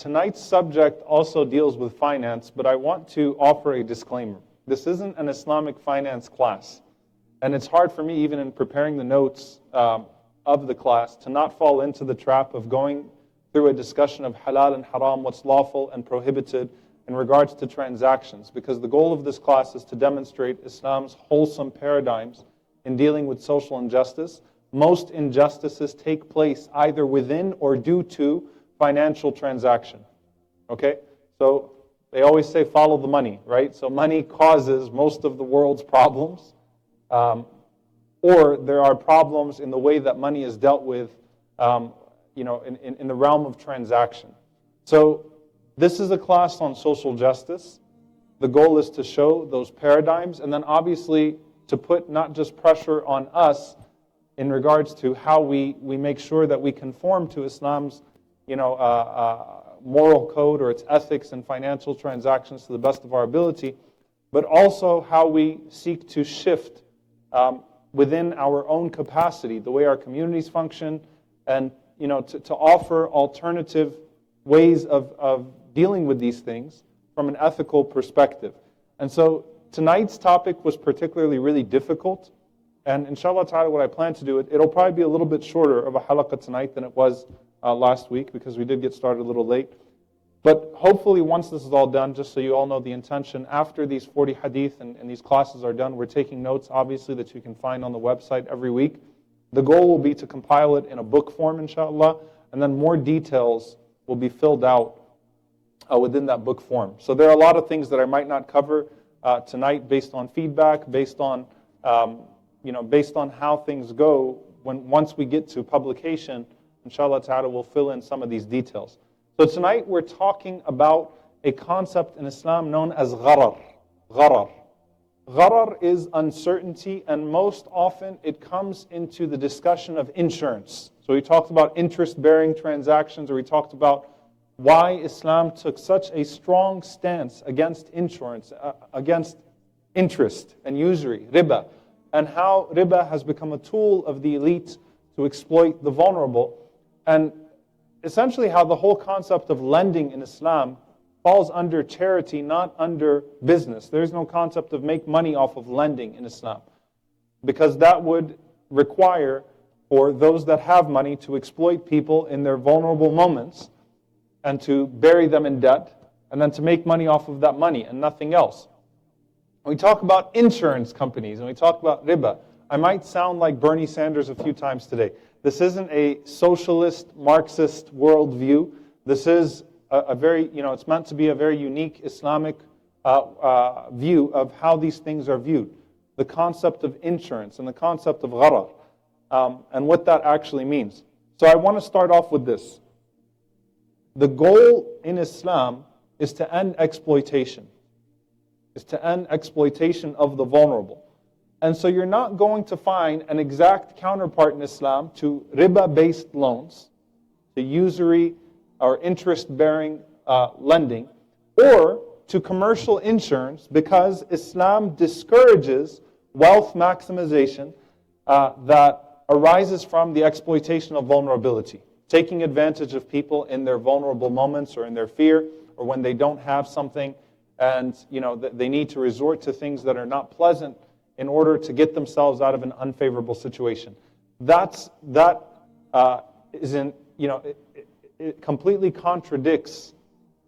tonight's subject also deals with finance, but I want to offer a disclaimer. This isn't an Islamic finance class. And it's hard for me, even in preparing the notes of the class, to not fall into the trap of going through a discussion of halal and haram, what's lawful and prohibited in regards to transactions. Because the goal of this class is to demonstrate Islam's wholesome paradigms in dealing with social injustice. Most injustices take place either within or due to financial transaction. Okay? So they always say follow the money, right? So money causes most of the world's problems. Or there are problems in the way that money is dealt with in the realm of transaction. So this is a class on social justice. The goal is to show those paradigms and then obviously to put not just pressure on us in regards to how we make sure that we conform to Islam's moral code or its ethics in financial transactions to the best of our ability, but also how we seek to shift within our own capacity, the way our communities function, and to offer alternative ways of dealing with these things from an ethical perspective. And so tonight's topic was particularly really difficult, and inshallah ta'ala what I plan to do, it'll probably be a little bit shorter of a halaqah tonight than it was last week, because we did get started a little late. But hopefully once this is all done, just so you all know the intention, after these 40 hadith and these classes are done, we're taking notes, obviously, that you can find on the website every week. The goal will be to compile it in a book form, inshallah, and then more details will be filled out within that book form. So there are a lot of things that I might not cover tonight based on feedback, based on how things go. Once we get to publication, inshallah ta'ala, we'll fill in some of these details. So tonight we're talking about a concept in Islam known as gharar. Gharar. Gharar is uncertainty, and most often it comes into the discussion of insurance. So we talked about interest-bearing transactions, or we talked about why Islam took such a strong stance against insurance, against interest and usury, riba, and how riba has become a tool of the elite to exploit the vulnerable, and essentially how the whole concept of lending in Islam falls under charity, not under business. There is no concept of make money off of lending in Islam, because that would require for those that have money to exploit people in their vulnerable moments and to bury them in debt and then to make money off of that money and nothing else. When we talk about insurance companies and we talk about riba, I might sound like Bernie Sanders a few times today. This isn't a socialist, Marxist worldview. This is a very, it's meant to be a very unique Islamic view of how these things are viewed. The concept of insurance and the concept of gharar and what that actually means. So I want to start off with this. The goal in Islam is to end exploitation. Is to end exploitation of the vulnerable. And so you're not going to find an exact counterpart in Islam to riba-based loans, to usury or interest-bearing lending, or to commercial insurance, because Islam discourages wealth maximization that arises from the exploitation of vulnerability, taking advantage of people in their vulnerable moments or in their fear, or when they don't have something and they need to resort to things that are not pleasant in order to get themselves out of an unfavorable situation. That it completely contradicts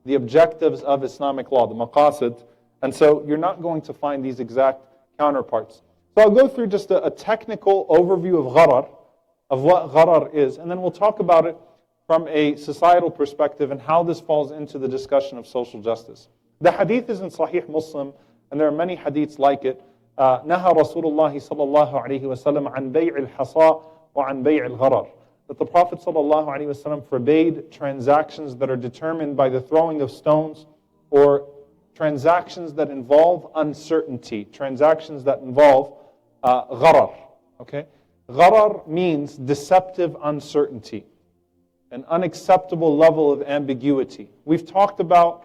the objectives of Islamic law, the maqasid, and so you're not going to find these exact counterparts. So I'll go through just a technical overview of gharar, of what gharar is, and then we'll talk about it from a societal perspective and how this falls into the discussion of social justice. The hadith is in Sahih Muslim, and there are many hadiths like it. نهى رسول الله صلى الله عليه وسلم عن بيع الحصى وعن بيع الغرر. That the Prophet صلى الله عليه وسلم forbade transactions that are determined by the throwing of stones, or transactions that involve uncertainty, transactions that involve gharar. Okay? Gharar means deceptive uncertainty, an unacceptable level of ambiguity. We've talked about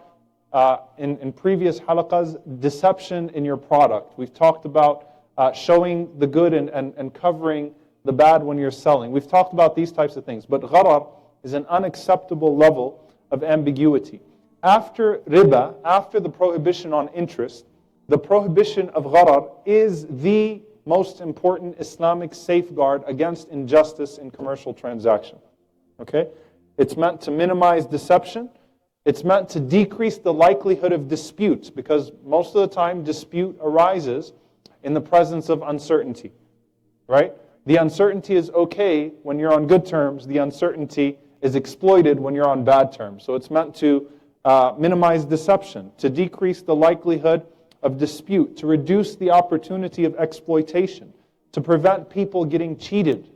in previous halaqas, deception in your product. We've talked about showing the good and covering the bad when you're selling. We've talked about these types of things. But gharar is an unacceptable level of ambiguity. After riba, after the prohibition on interest, the prohibition of gharar is the most important Islamic safeguard against injustice in commercial transactions. Okay? It's meant to minimize deception. It's meant to decrease the likelihood of disputes, because most of the time dispute arises in the presence of uncertainty. Right? The uncertainty is okay when you're on good terms. The uncertainty is exploited when you're on bad terms. So it's meant to minimize deception, to decrease the likelihood of dispute, to reduce the opportunity of exploitation, to prevent people getting cheated.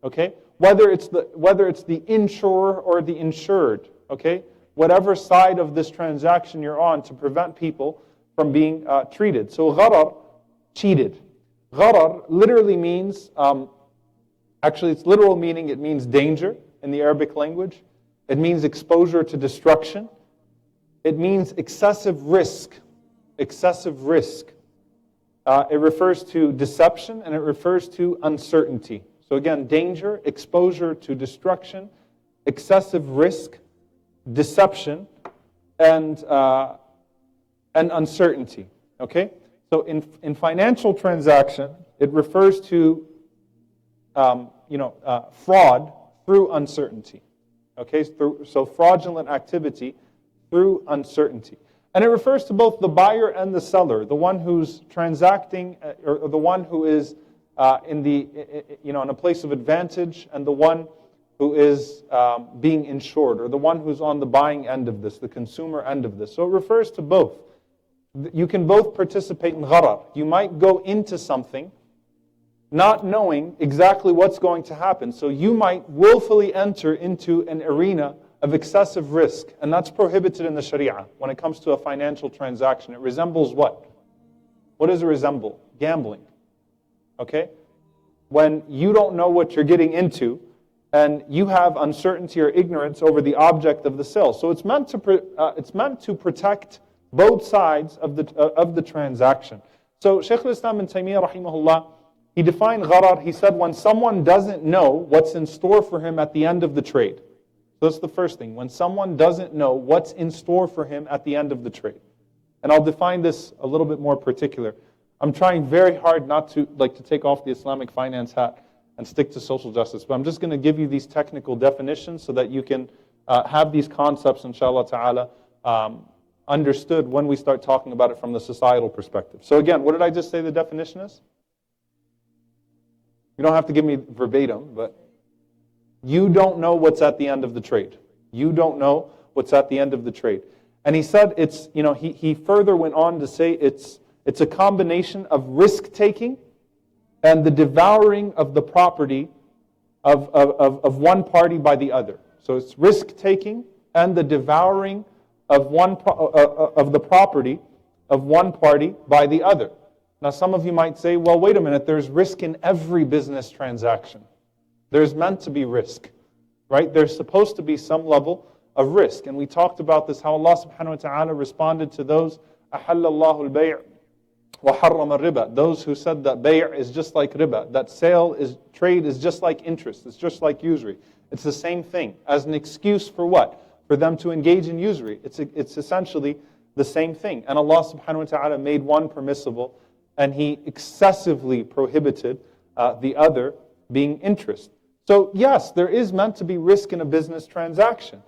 Okay? Whether it's the insurer or the insured. Okay? Whatever side of this transaction you're on, to prevent people from being treated. So gharar, cheated. Gharar literally means, actually its literal meaning, it means danger in the Arabic language. It means exposure to destruction. It means excessive risk. Excessive risk. It refers to deception and it refers to uncertainty. So again, danger, exposure to destruction, excessive risk, deception, and uncertainty. Okay? So in financial transaction, it refers to fraud through uncertainty. Okay? So fraudulent activity through uncertainty. And it refers to both the buyer and the seller, the one who's transacting, or the one who is in a place of advantage, and the one who is being insured, or the one who's on the buying end of this, the consumer end of this. So it refers to both. You can both participate in gharar. You might go into something not knowing exactly what's going to happen. So you might willfully enter into an arena of excessive risk, and that's prohibited in the Sharia when it comes to a financial transaction. It resembles what? What does it resemble? Gambling. Okay? When you don't know what you're getting into, and you have uncertainty or ignorance over the object of the sale. So it's meant to protect both sides of the transaction. So Shaykh al-Islam ibn Taymiyyah rahimahullah, he defined gharar. He said when someone doesn't know what's in store for him at the end of the trade. So that's the first thing. When someone doesn't know what's in store for him at the end of the trade. And I'll define this a little bit more particular. I'm trying very hard not to take off the Islamic finance hat and stick to social justice. But I'm just going to give you these technical definitions so that you can have these concepts, inshallah ta'ala, understood when we start talking about it from the societal perspective. So again, what did I just say the definition is? You don't have to give me verbatim, but you don't know what's at the end of the trade. You don't know what's at the end of the trade. And he said he further went on to say it's a combination of risk-taking and the devouring of the property of one party by the other. So it's risk-taking and the devouring of the property of one party by the other. Now some of you might say, well, wait a minute, there's risk in every business transaction. There's meant to be risk, right? There's supposed to be some level of risk. And we talked about this, how Allah subhanahu wa ta'ala responded to those, أَحَلَّ اللَّهُ الْبَيْعِ وَحَرَّمَ الرِّبَى. Those who said that bay' is just like riba, that trade is just like interest, it's just like usury. It's the same thing. As an excuse for what? For them to engage in usury. It's essentially the same thing. And Allah subhanahu wa ta'ala made one permissible, and He excessively prohibited the other, being interest. So yes, there is meant to be risk in a business transaction.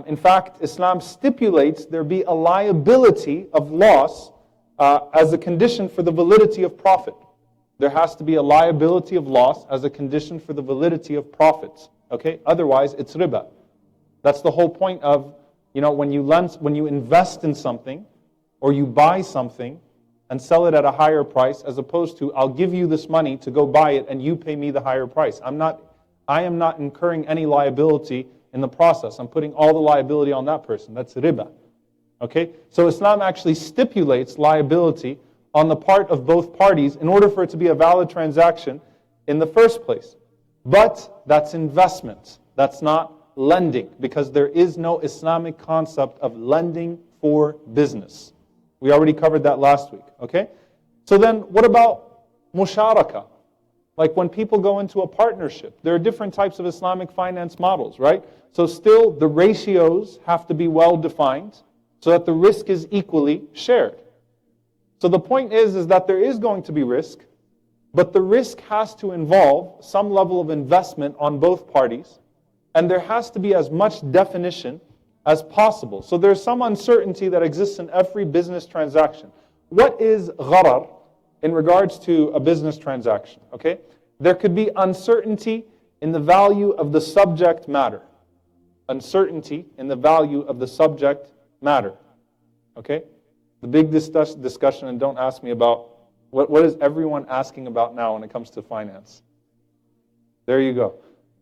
In fact, Islam stipulates there be a liability of loss as a condition for the validity of profit. There has to be a liability of loss as a condition for the validity of profits. Okay? Otherwise, it's riba. That's the whole point of, when you invest in something or you buy something and sell it at a higher price, as opposed to, I'll give you this money to go buy it and you pay me the higher price. I am not incurring any liability in the process. I'm putting all the liability on that person. That's riba. Okay? So Islam actually stipulates liability on the part of both parties in order for it to be a valid transaction in the first place. But that's investment. That's not lending, because there is no Islamic concept of lending for business. We already covered that last week. Okay? So then what about musharaka? Like when people go into a partnership, there are different types of Islamic finance models, right? So still the ratios have to be well defined so that the risk is equally shared. So the point is that there is going to be risk, but the risk has to involve some level of investment on both parties, and there has to be as much definition as possible. So there's some uncertainty that exists in every business transaction. What is gharar in regards to a business transaction? Okay, there could be uncertainty in the value of the subject matter. Uncertainty in the value of the subject matter. Okay, the big discussion, and don't ask me about what is everyone asking about now when it comes to finance. There you go.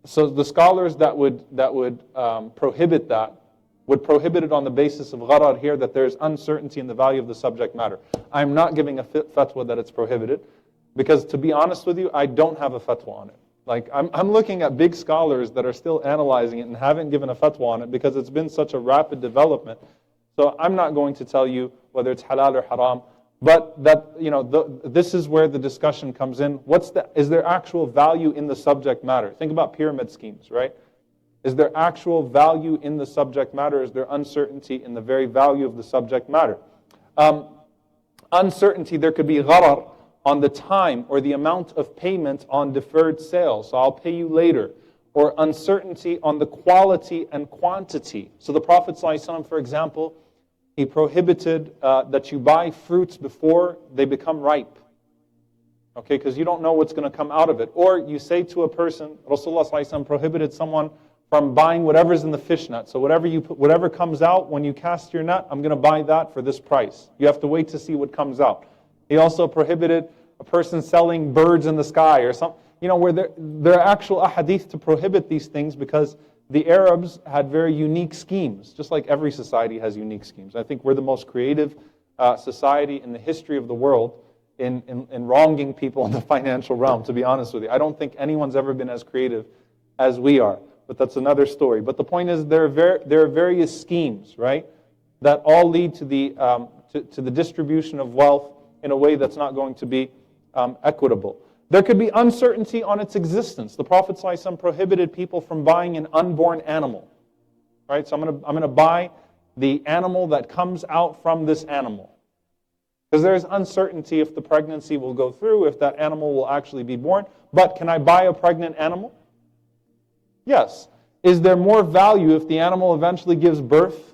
So the scholars that would prohibit that would prohibit it on the basis of gharar here, that there's uncertainty in the value of the subject matter. I'm not giving a fatwa that it's prohibited, because to be honest with you, I don't have a fatwa on it. Like I'm looking at big scholars that are still analyzing it and haven't given a fatwa on it because it's been such a rapid development. So I'm not going to tell you whether it's halal or haram, but that, you know, this is where the discussion comes in. Is there actual value in the subject matter? Think about pyramid schemes, right? Is there actual value in the subject matter? Is there uncertainty in the very value of the subject matter? Uncertainty, there could be gharar on the time or the amount of payment on deferred sales. So I'll pay you later. Or uncertainty on the quality and quantity. So the Prophet ﷺ, for example, he prohibited that you buy fruits before they become ripe. Okay, because you don't know what's going to come out of it. Or you say to a person, Rasulullah ﷺ prohibited someone from buying whatever's in the fish net. So whatever comes out when you cast your net, I'm going to buy that for this price. You have to wait to see what comes out. He also prohibited a person selling birds in the sky or something. You know, where there are actual ahadith to prohibit these things because the Arabs had very unique schemes, just like every society has unique schemes. I think we're the most creative society in the history of the world in wronging people in the financial realm, to be honest with you. I don't think anyone's ever been as creative as we are, but that's another story. But the point is there are various schemes, right, that all lead to the distribution of wealth in a way that's not going to be equitable. There could be uncertainty on its existence. The Prophet ﷺ prohibited people from buying an unborn animal. Right? So I'm going to buy the animal that comes out from this animal. Because there's uncertainty if the pregnancy will go through, if that animal will actually be born. But can I buy a pregnant animal? Yes. Is there more value if the animal eventually gives birth?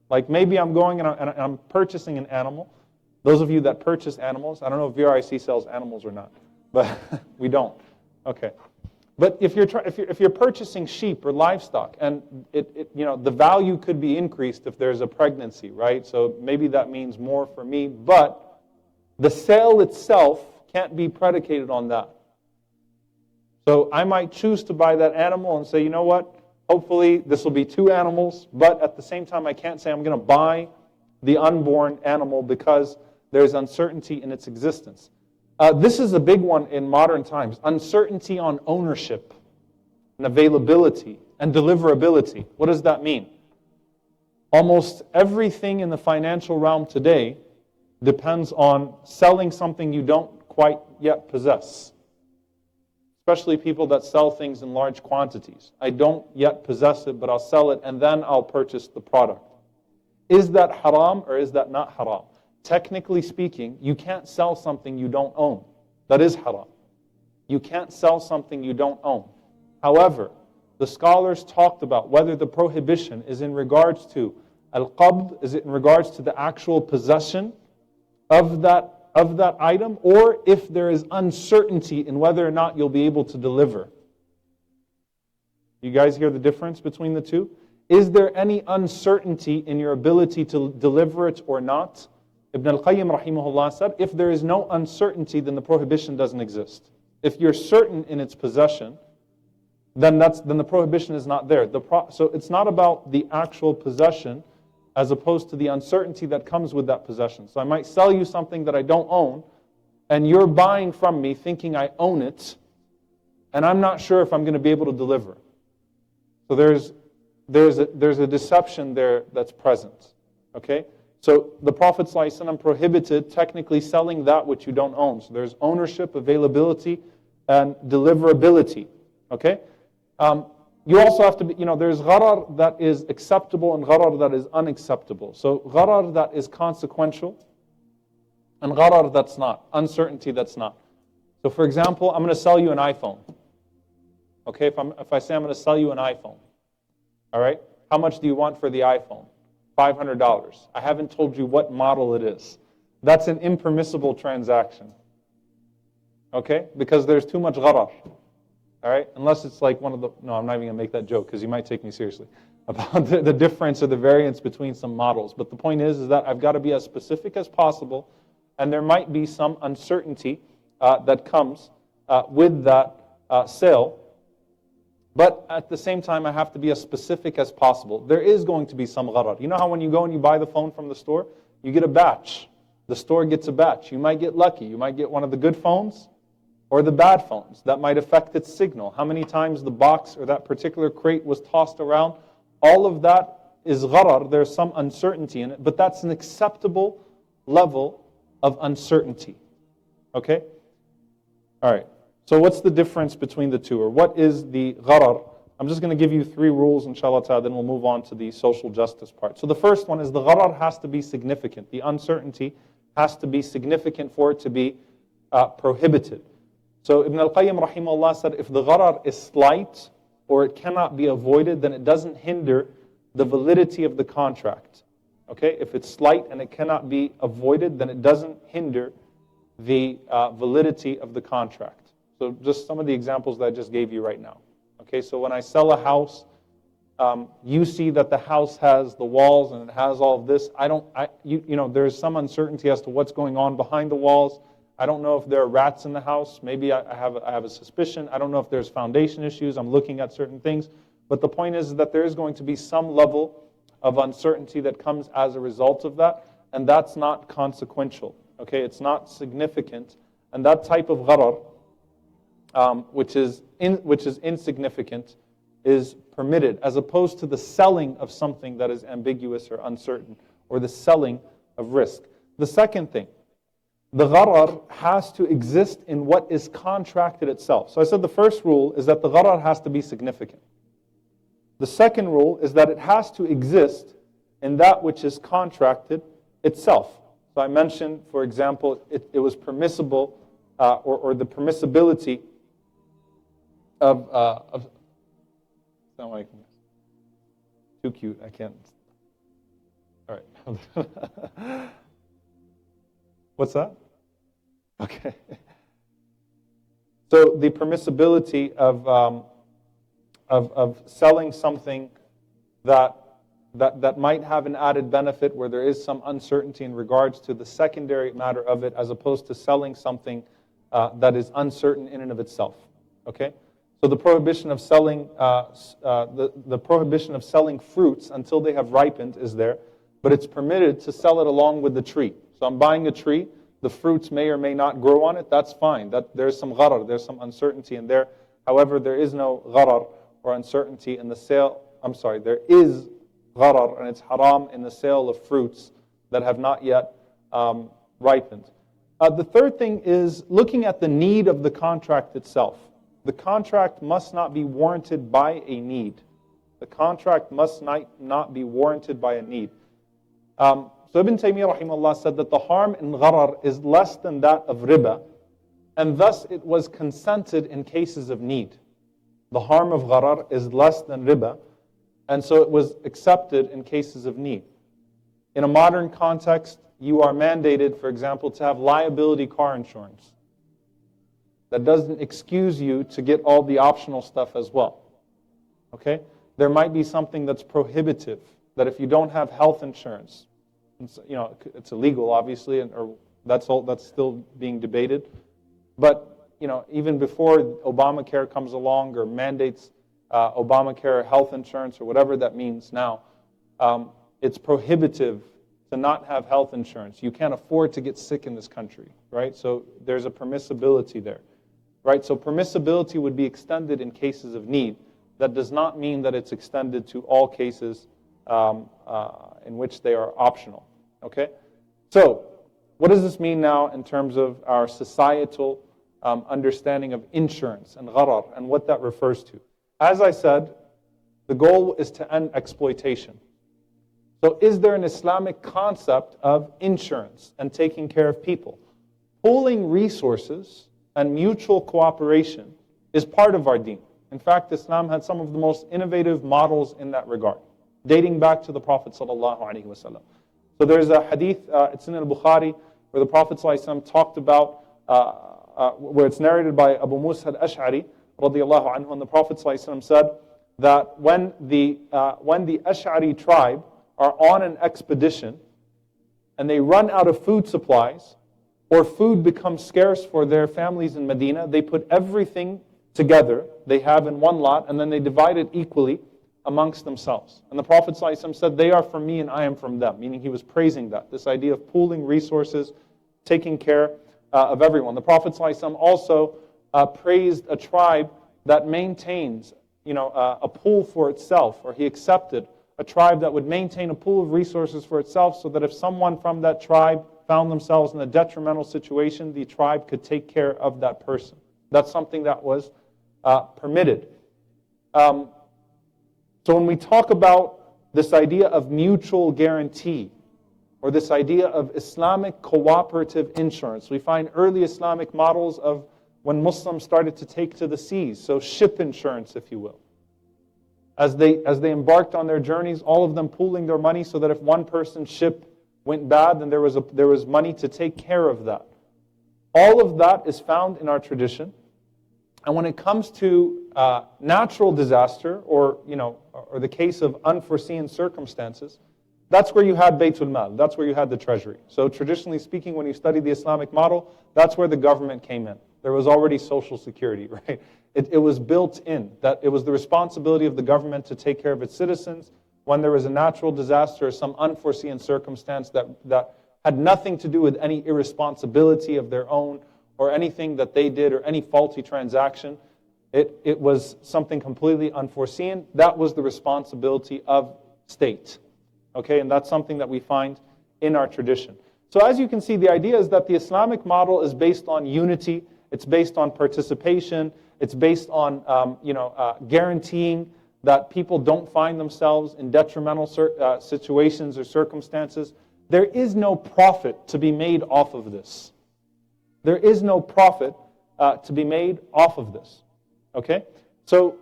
Like maybe I'm going and I'm purchasing an animal. Those of you that purchase animals, I don't know if VRIC sells animals or not. But we don't. Okay. But if you're purchasing sheep or livestock, and the value could be increased if there's a pregnancy, right? So maybe that means more for me, but the sale itself can't be predicated on that. So I might choose to buy that animal and say, you know what? Hopefully this will be 2 animals, but at the same time I can't say I'm going to buy the unborn animal because there's uncertainty in its existence. This is a big one in modern times. Uncertainty on ownership and availability and deliverability. What does that mean? Almost everything in the financial realm today depends on selling something you don't quite yet possess. Especially people that sell things in large quantities. I don't yet possess it, but I'll sell it and then I'll purchase the product. Is that haram or is that not haram? Technically speaking, you can't sell something you don't own. That is haram. You can't sell something you don't own. However, the scholars talked about whether the prohibition is in regards to al-qabd, is it in regards to the actual possession of that item, or if there is uncertainty in whether or not you'll be able to deliver. You guys hear the difference between the two? Is there any uncertainty in your ability to deliver it or not? Ibn al-Qayyim rahimahullah said, if there is no uncertainty, then the prohibition doesn't exist. If you're certain in its possession, then the prohibition is not there. So it's not about the actual possession as opposed to the uncertainty that comes with that possession. So I might sell you something that I don't own, and you're buying from me thinking I own it, and I'm not sure if I'm going to be able to deliver. So there's a deception there that's present. Okay? So the Prophet ﷺ prohibited technically selling that which you don't own. So there's ownership, availability, and deliverability. Okay? You also have to be, there's gharar that is acceptable and gharar that is unacceptable. So gharar that is consequential and gharar that's not, uncertainty that's not. So for example, I'm going to sell you an iPhone. Okay, if I say I'm going to sell you an iPhone, all right, how much do you want for the iPhone? $500. I haven't told you what model it is. That's an impermissible transaction. Okay, because there's too much gharar. All right, unless it's like one of the, no, I'm not even going to make that joke because you might take me seriously about the difference or the variance between some models. But the point is that I've got to be as specific as possible, and there might be some uncertainty that comes with that sale. But at the same time, I have to be as specific as possible. There is going to be some gharar. You know how when you go and you buy the phone from the store, you get a batch. The store gets a batch. You might get lucky. You might get one of the good phones or the bad phones. That might affect its signal. How many times the box or that particular crate was tossed around. All of that is gharar. There's some uncertainty in it. But that's an acceptable level of uncertainty. Okay? All right. So what's the difference between the two? Or what is the gharar? I'm just going to give you 3 rules, inshallah ta'ala, then we'll move on to the social justice part. So the first one is the gharar has to be significant. The uncertainty has to be significant for it to be prohibited. So Ibn al-Qayyim rahimahullah said if the gharar is slight or it cannot be avoided, then it doesn't hinder the validity of the contract. Okay? If it's slight and it cannot be avoided, then it doesn't hinder the validity of the contract. So just some of the examples that I just gave you right now. Okay, so when I sell a house, you see that the house has the walls and it has all of this. There's some uncertainty as to what's going on behind the walls. I don't know if there are rats in the house. Maybe I have a suspicion. I don't know if there's foundation issues. I'm looking at certain things. But the point is that there is going to be some level of uncertainty that comes as a result of that, and that's not consequential. Okay, it's not significant. And that type of gharar, which is insignificant, is permitted, as opposed to the selling of something that is ambiguous or uncertain, or the selling of risk. The second thing, the gharar has to exist in what is contracted itself. So I said the first rule is that the gharar has to be significant. The second rule is that it has to exist in that which is contracted itself. So I mentioned, for example, it was permissible, or the permissibility of too cute, I can't. All right. What's that? Okay. So the permissibility of selling something that might have an added benefit where there is some uncertainty in regards to the secondary matter of it, as opposed to selling something that is uncertain in and of itself. Okay. So the prohibition of selling the prohibition of selling fruits until they have ripened is there, but it's permitted to sell it along with the tree. So I'm buying a tree. The fruits may or may not grow on it. That's fine. There's some gharar. There's some uncertainty in there. However, there is no gharar or uncertainty in the sale. I'm sorry. There is gharar, and it's haram in the sale of fruits that have not yet ripened. The third thing is looking at the need of the contract itself. The contract must not be warranted by a need. The contract must not be warranted by a need. So Ibn Taymiyyah rahimahullah said that the harm in gharar is less than that of riba, and thus it was consented in cases of need. The harm of gharar is less than riba, and so it was accepted in cases of need. In a modern context, you are mandated, for example, to have liability car insurance. That doesn't excuse you to get all the optional stuff as well. Okay? There might be something that's prohibitive, that if you don't have health insurance, it's illegal, obviously, or that's still being debated. But even before Obamacare comes along or mandates Obamacare health insurance or whatever that means now, it's prohibitive to not have health insurance. You can't afford to get sick in this country, right? So there's a permissibility there, right? So permissibility would be extended in cases of need. That does not mean that it's extended to all cases in which they are optional. Okay? So, what does this mean now in terms of our societal understanding of insurance and gharar and what that refers to. As I said, the goal is to end exploitation. So is there an Islamic concept of insurance and taking care of people? Pooling resources and mutual cooperation is part of our deen. In fact, Islam had some of the most innovative models in that regard, dating back to the Prophet ﷺ. So there's a hadith, it's in al-Bukhari, where the Prophet ﷺ talked about, where it's narrated by Abu Musa al-Ash'ari, radiallahu anhu, and the Prophet ﷺ said that when the Ash'ari tribe are on an expedition and they run out of food supplies, or food becomes scarce for their families in Medina, they put everything together they have in one lot, and then they divide it equally amongst themselves. And the Prophet ﷺ said, they are from me and I am from them, meaning he was praising that, this idea of pooling resources, taking care of everyone. The Prophet ﷺ also praised a tribe that maintains a pool for itself, or he accepted a tribe that would maintain a pool of resources for itself, so that if someone from that tribe found themselves in a detrimental situation, the tribe could take care of that person. That's something that was permitted. So when we talk about this idea of mutual guarantee, or this idea of Islamic cooperative insurance, we find early Islamic models of when Muslims started to take to the seas, so ship insurance, if you will. As they embarked on their journeys, all of them pooling their money so that if one person's ship went bad, then there was money to take care of that. All of that is found in our tradition. And when it comes to natural disaster, or the case of unforeseen circumstances, that's where you had Baytul Mal, that's where you had the treasury. So traditionally speaking, when you study the Islamic model, that's where the government came in. There was already Social Security, right? It was built in, that it was the responsibility of the government to take care of its citizens when there was a natural disaster or some unforeseen circumstance that had nothing to do with any irresponsibility of their own or anything that they did or any faulty transaction. It was something completely unforeseen. That was the responsibility of state. Okay, and that's something that we find in our tradition. So as you can see, the idea is that the Islamic model is based on unity, it's based on participation, it's based on guaranteeing that people don't find themselves in detrimental situations or circumstances. There is no profit to be made off of this. There is no profit to be made off of this. Okay? So,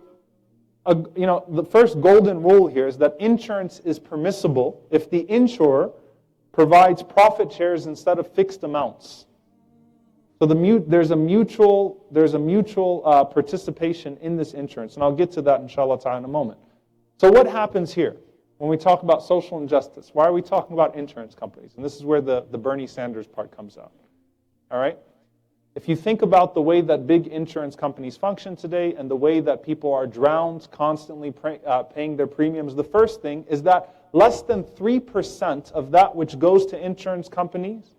the first golden rule here is that insurance is permissible if the insurer provides profit shares instead of fixed amounts. So there's a mutual participation in this insurance, and I'll get to that inshallah ta'ala in a moment. So what happens here when we talk about social injustice? Why are we talking about insurance companies? And this is where the Bernie Sanders part comes out. All right? If you think about the way that big insurance companies function today and the way that people are drowned constantly paying their premiums, the first thing is that less than 3% of that which goes to insurance companies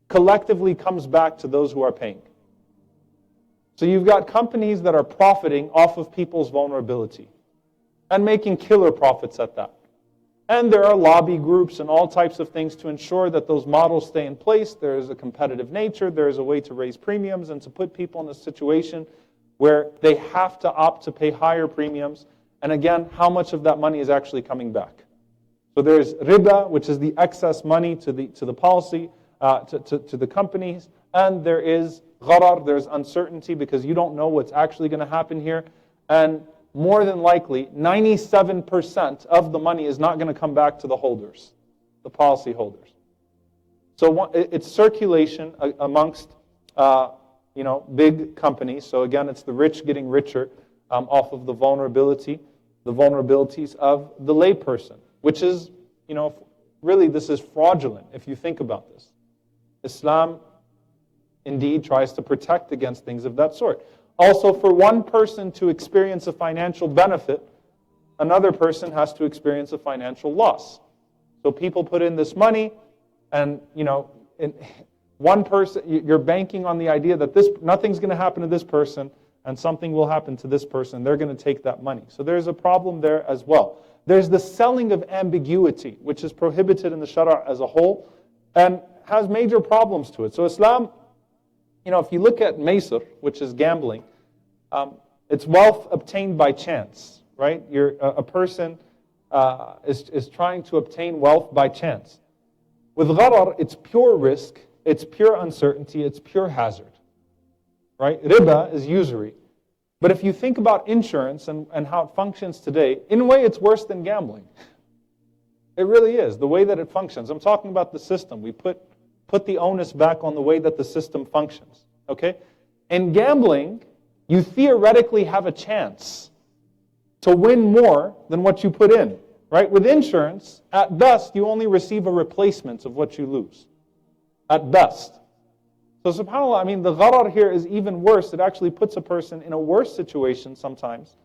collectively comes back to those who are paying. So you've got companies that are profiting off of people's vulnerability and making killer profits at that. And there are lobby groups and all types of things to ensure that those models stay in place. There is a competitive nature. There is a way to raise premiums and to put people in a situation where they have to opt to pay higher premiums. And again, how much of that money is actually coming back? So there's riba, which is the excess money to the policy, to the companies. And there is gharar, there's uncertainty because you don't know what's actually going to happen here. And more than likely, 97% of the money is not going to come back to the holders, the policy holders. So it's circulation amongst big companies. So again, it's the rich getting richer off of the vulnerabilities of the layperson, which is, really this is fraudulent if you think about this. Islam indeed tries to protect against things of that sort. Also, for one person to experience a financial benefit, another person has to experience a financial loss. So people put in this money, and one person, you're banking on the idea that nothing's going to happen to this person, and something will happen to this person. They're going to take that money. So there's a problem there as well. There's the selling of ambiguity, which is prohibited in the Shara as a whole, and has major problems to it. So Islam if you look at maysir, which is gambling, it's wealth obtained by chance, right? A person is trying to obtain wealth by chance. With gharar, it's pure risk, it's pure uncertainty, it's pure hazard, right? Riba is usury. But if you think about insurance and how it functions today, in a way it's worse than gambling. It really is, the way that it functions. I'm talking about the system. We put the onus back on the way that the system functions, okay? In gambling, you theoretically have a chance to win more than what you put in, right? With insurance, at best, you only receive a replacement of what you lose, at best. So subhanAllah, I mean, the gharar here is even worse. It actually puts a person in a worse situation sometimes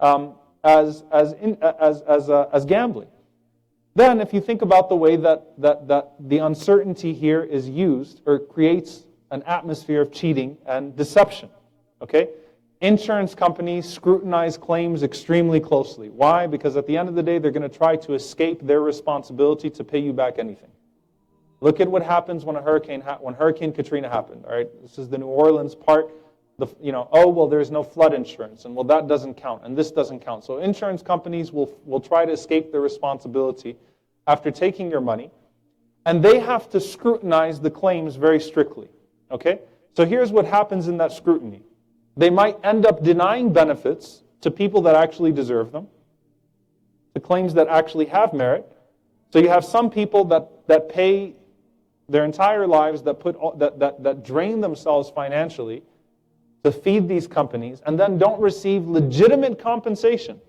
as gambling. Then, if you think about the way that the uncertainty here is used or creates an atmosphere of cheating and deception, okay? Insurance companies scrutinize claims extremely closely. Why? Because at the end of the day, they're going to try to escape their responsibility to pay you back anything. Look at what happens when Hurricane Katrina happened. All right, this is the New Orleans part. Oh well, there's no flood insurance, and well that doesn't count, and this doesn't count. So insurance companies will try to escape their responsibility after taking your money, and they have to scrutinize the claims very strictly. Okay, so here's what happens in that scrutiny. They might end up denying benefits to people that actually deserve them, the claims that actually have merit. So you have some people that pay their entire lives, that drain themselves financially to feed these companies, and then don't receive legitimate compensation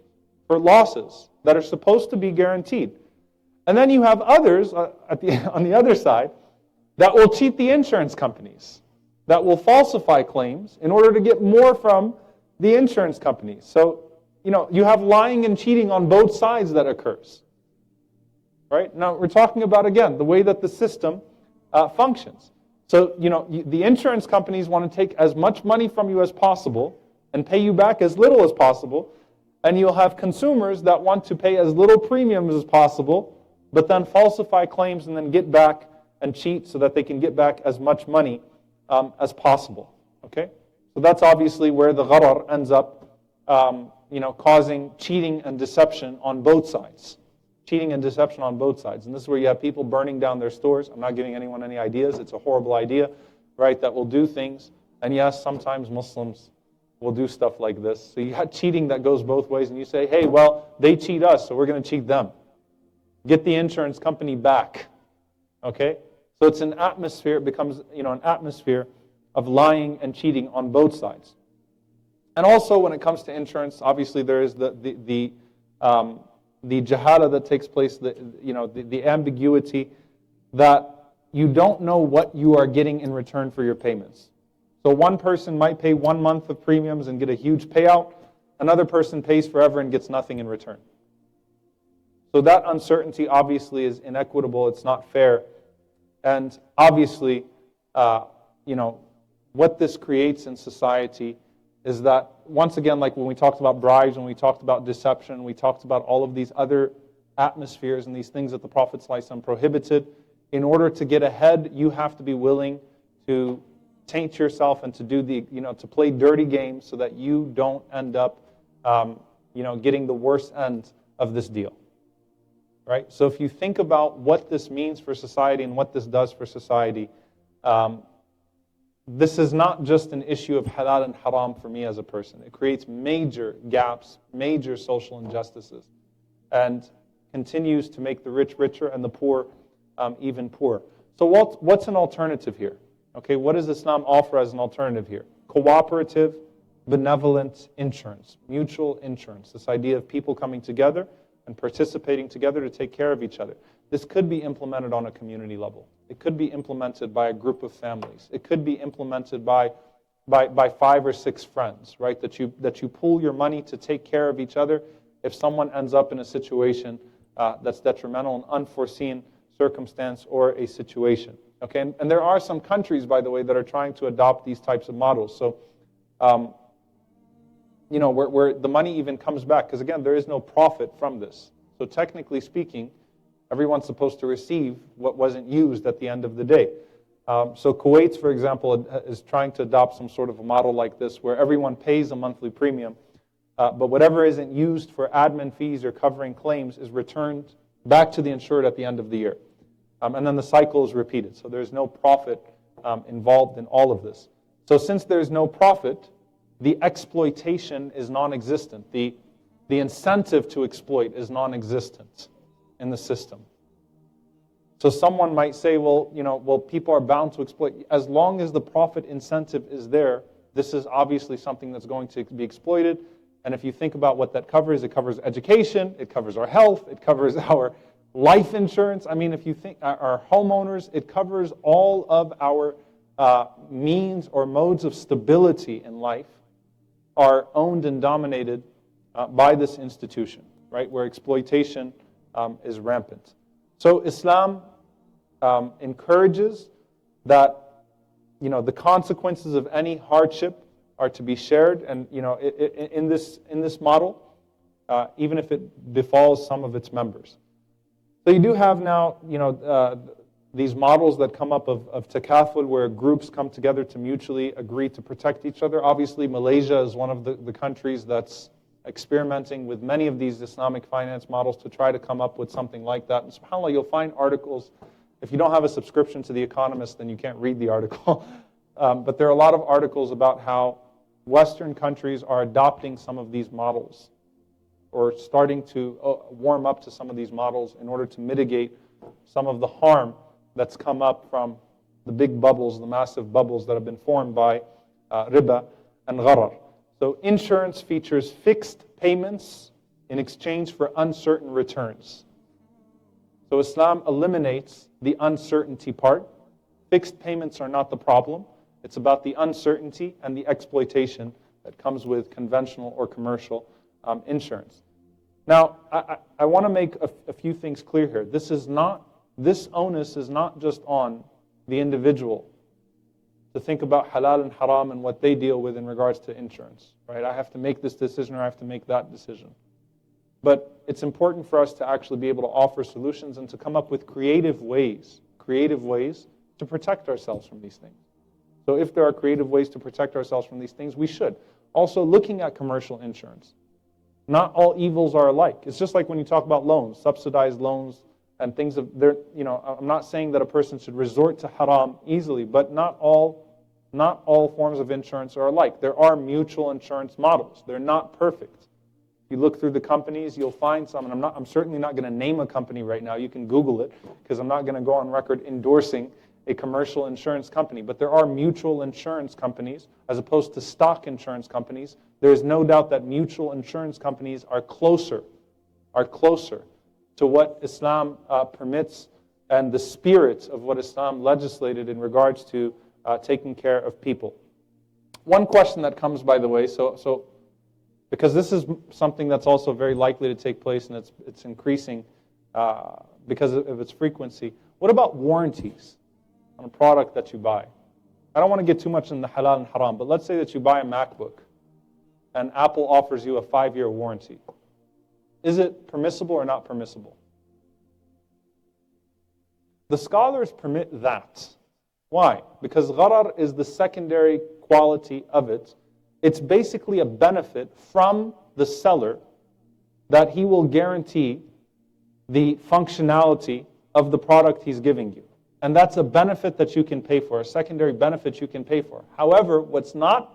for losses that are supposed to be guaranteed. And then you have others on the other side that will cheat the insurance companies, that will falsify claims in order to get more from the insurance companies. So, you have lying and cheating on both sides that occurs. Right? Now, we're talking about, again, the way that the system functions. So, the insurance companies want to take as much money from you as possible and pay you back as little as possible. And you'll have consumers that want to pay as little premiums as possible, but then falsify claims and then get back and cheat so that they can get back as much money as possible. Okay? So that's obviously where the gharar ends up, causing cheating and deception on both sides. Cheating and deception on both sides. And this is where you have people burning down their stores. I'm not giving anyone any ideas. It's a horrible idea, right, that will do things. And yes, sometimes Muslims will do stuff like this. So you have cheating that goes both ways, and you say, hey, well, they cheat us, so we're going to cheat them. Get the insurance company back. Okay? So it's an atmosphere, it becomes an atmosphere of lying and cheating on both sides. And also when it comes to insurance, obviously there is the jahala that takes place, the ambiguity that you don't know what you are getting in return for your payments. So one person might pay 1 month of premiums and get a huge payout. Another person pays forever and gets nothing in return. So that uncertainty obviously is inequitable. It's not fair. And obviously, what this creates in society is that, once again, like when we talked about bribes, when we talked about deception, we talked about all of these other atmospheres and these things that the Prophet ﷺ prohibited. In order to get ahead, you have to be willing to taint yourself and to do to play dirty games so that you don't end up, getting the worst end of this deal. Right? So if you think about what this means for society and what this does for society, this is not just an issue of halal and haram for me as a person. It creates major gaps, major social injustices, and continues to make the rich richer and the poor even poorer. So what's an alternative here? Okay, what does Islam offer as an alternative here? Cooperative, benevolent insurance, mutual insurance. This idea of people coming together and participating together to take care of each other. This could be implemented on a community level. It could be implemented by a group of families. It could be implemented by 5 or 6 friends, right? That you pool your money to take care of each other if someone ends up in a situation that's detrimental, an unforeseen circumstance or a situation. Okay, and there are some countries, by the way, that are trying to adopt these types of models. So, where the money even comes back, because again, there is no profit from this. So technically speaking, everyone's supposed to receive what wasn't used at the end of the day. So Kuwait, for example, is trying to adopt some sort of a model like this where everyone pays a monthly premium, but whatever isn't used for admin fees or covering claims is returned back to the insured at the end of the year. And then the cycle is repeated. So there's no profit involved in all of this. So since there's no profit, the exploitation is non-existent. The incentive to exploit is non-existent in the system. So someone might say, well, people are bound to exploit. As long as the profit incentive is there, this is obviously something that's going to be exploited. And if you think about what that covers, it covers education, it covers our health, it covers our life insurance. I mean, if you think our homeowners, it covers all of our means or modes of stability in life are owned and dominated by this institution, right, where exploitation is rampant. So Islam encourages that the consequences of any hardship are to be shared, and in this model, even if it befalls some of its members. So you do have now these models that come up of takaful, where groups come together to mutually agree to protect each other. Obviously, Malaysia is one of the countries that's experimenting with many of these Islamic finance models to try to come up with something like that. And subhanAllah, you'll find articles. If you don't have a subscription to The Economist, then you can't read the article. But there are a lot of articles about how Western countries are adopting some of these models or starting to warm up to some of these models in order to mitigate some of the harm that's come up from the big bubbles, the massive bubbles that have been formed by riba and gharar. So insurance features fixed payments in exchange for uncertain returns. So Islam eliminates the uncertainty part. Fixed payments are not the problem. It's about the uncertainty and the exploitation that comes with conventional or commercial insurance. Now, I want to make a few things clear here. This onus is not just on the individual to think about halal and haram and what they deal with in regards to insurance, right? I have to make this decision or I have to make that decision. But it's important for us to actually be able to offer solutions and to come up with creative ways to protect ourselves from these things. So if there are creative ways to protect ourselves from these things, we should. Also, looking at commercial insurance. Not all evils are alike. It's just like when you talk about loans, subsidized loans, and things of there. I'm not saying that a person should resort to haram easily, but not all forms of insurance are alike. There are mutual insurance models. They're not perfect. If you look through the companies, you'll find some, and I'm certainly not going to name a company right now. You can Google it, because I'm not going to go on record endorsing a commercial insurance company. But there are mutual insurance companies as opposed to stock insurance companies. There is no doubt that mutual insurance companies are closer to what Islam permits and the spirit of what Islam legislated in regards to taking care of people. One question that comes, by the way, so because this is something that's also very likely to take place and it's increasing because of its frequency. What about warranties on a product that you buy? I don't want to get too much in the halal and haram, but let's say that you buy a MacBook and Apple offers you a 5-year warranty. Is it permissible or not permissible? The scholars permit that. Why? Because gharar is the secondary quality of it. It's basically a benefit from the seller that he will guarantee the functionality of the product he's giving you. And that's a benefit that you can pay for, a secondary benefit you can pay for. However, what's not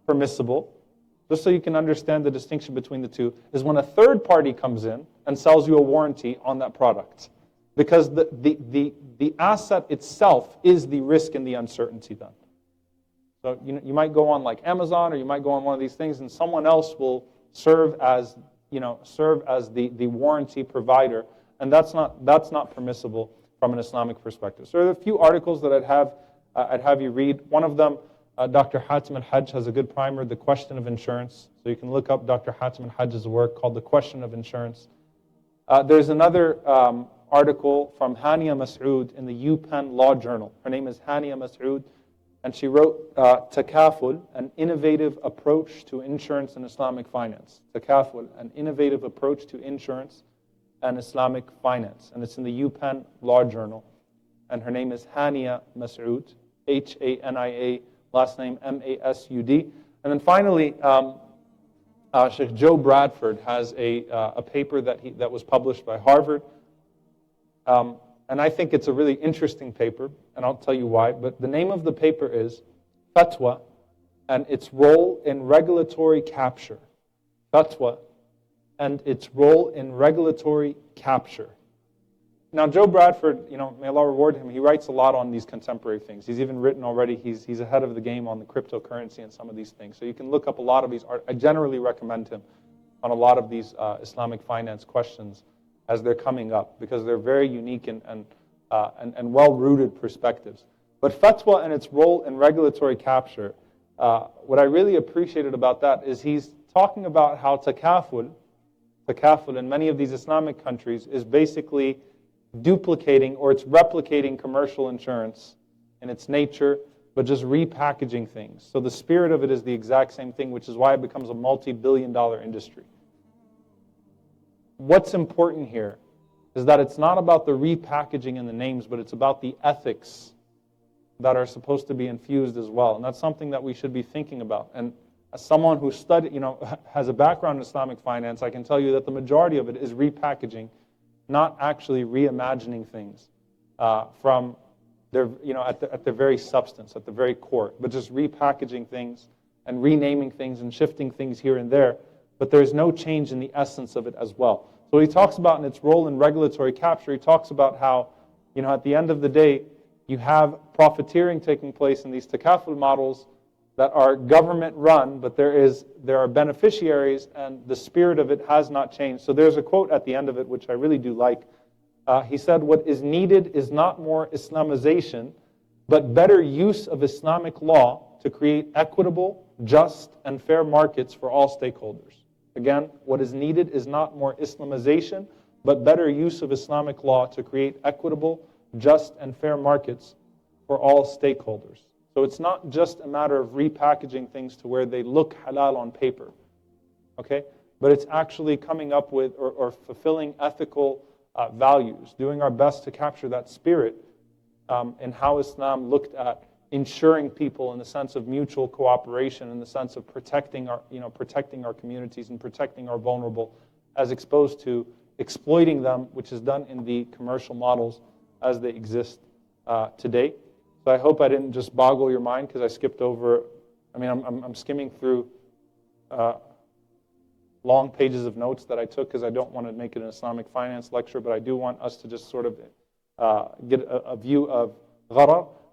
permissible, just so you can understand the distinction between the two, is when a third party comes in and sells you a warranty on that product. Because the asset itself is the risk and the uncertainty then. So you might go on like Amazon, or you might go on one of these things, and someone else will serve as the warranty provider, and that's not permissible from an Islamic perspective. So there are a few articles that I'd have you read. One of them, Dr. Hatim al-Hajj has a good primer, The Question of Insurance. So you can look up Dr. Hatim al-Hajj's work called The Question of Insurance. There's another article from Hania Mas'ud in the UPenn Law Journal. Her name is Hania Mas'ud, and she wrote Takaful, an innovative approach to insurance and Islamic finance. Takaful, an innovative approach to insurance and Islamic finance. And it's in the UPenn Law Journal. And her name is Hania Mas'ud. Hania, last name Masud. And then finally, Sheikh Joe Bradford has a paper that was published by Harvard. And I think it's a really interesting paper, and I'll tell you why. But the name of the paper is Fatwa and its role in regulatory capture. Fatwa and its role in regulatory capture. Now, Joe Bradford, may Allah reward him, he writes a lot on these contemporary things. He's even written already, he's ahead of the game on the cryptocurrency and some of these things. So you can look up a lot of these. I generally recommend him on a lot of these Islamic finance questions as they're coming up, because they're very unique and well-rooted perspectives. But fatwa and its role in regulatory capture, what I really appreciated about that is he's talking about how takaful in many of these Islamic countries is basically duplicating, or it's replicating commercial insurance in its nature, but just repackaging things. So the spirit of it is the exact same thing, which is why it becomes a multi-billion-dollar industry. What's important here is that it's not about the repackaging and the names, but it's about the ethics that are supposed to be infused as well. And that's something that we should be thinking about. And as someone who has a background in Islamic finance, I can tell you that the majority of it is repackaging, not actually reimagining things from their, at their very substance, at the very core, but just repackaging things and renaming things and shifting things here and there. But there's no change in the essence of it as well. So he talks about in its role in regulatory capture, he talks about how, at the end of the day, you have profiteering taking place in these takaful models that are government run, but there are beneficiaries, and the spirit of it has not changed. So there's a quote at the end of it which I really do like. He said, "What is needed is not more Islamization, but better use of Islamic law to create equitable, just, and fair markets for all stakeholders." Again, what is needed is not more Islamization, but better use of Islamic law to create equitable, just, and fair markets for all stakeholders. So it's not just a matter of repackaging things to where they look halal on paper, okay? But it's actually coming up with or fulfilling ethical values, doing our best to capture that spirit in how Islam looked at ensuring people in the sense of mutual cooperation, in the sense of protecting our communities and protecting our vulnerable, as opposed to exploiting them, which is done in the commercial models as they exist today. So I hope I didn't just boggle your mind because I skipped over. I'm skimming through long pages of notes that I took because I don't want to make it an Islamic finance lecture, but I do want us to just sort of get a view of gharar.